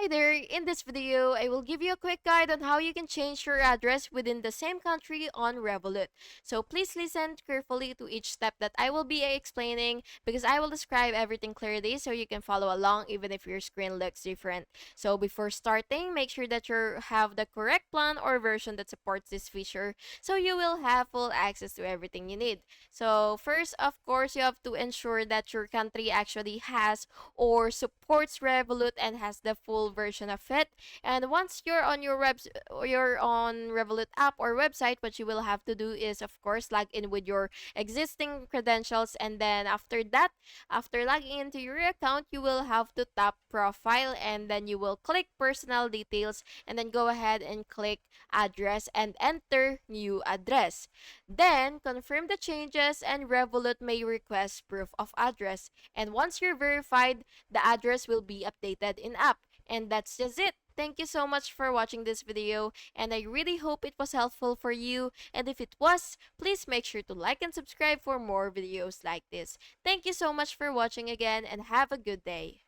Hi there, in this video, I will give you a quick guide on how you can change your address within the same country on Revolut. So please listen carefully to each step that I will be explaining because I will describe everything clearly so you can follow along even if your screen looks different. So before starting, make sure that you have the correct plan or version that supports this feature so you will have full access to everything you need. So first, of course, you have to ensure that your country actually has or supports Revolut and has the full version of it. And once you're on you're on Revolut app or website, what you will have to do is of course log in with your existing credentials, and then after that, after logging into your account, you will have to tap profile, and then you will click personal details, and then go ahead and click address and enter new address. Then confirm the changes and Revolut may request proof of address. And once you're verified, the address will be updated in app. And that's just it. Thank you so much for watching this video, and I really hope it was helpful for you. And if it was, please make sure to like and subscribe for more videos like this. Thank you so much for watching again, and have a good day.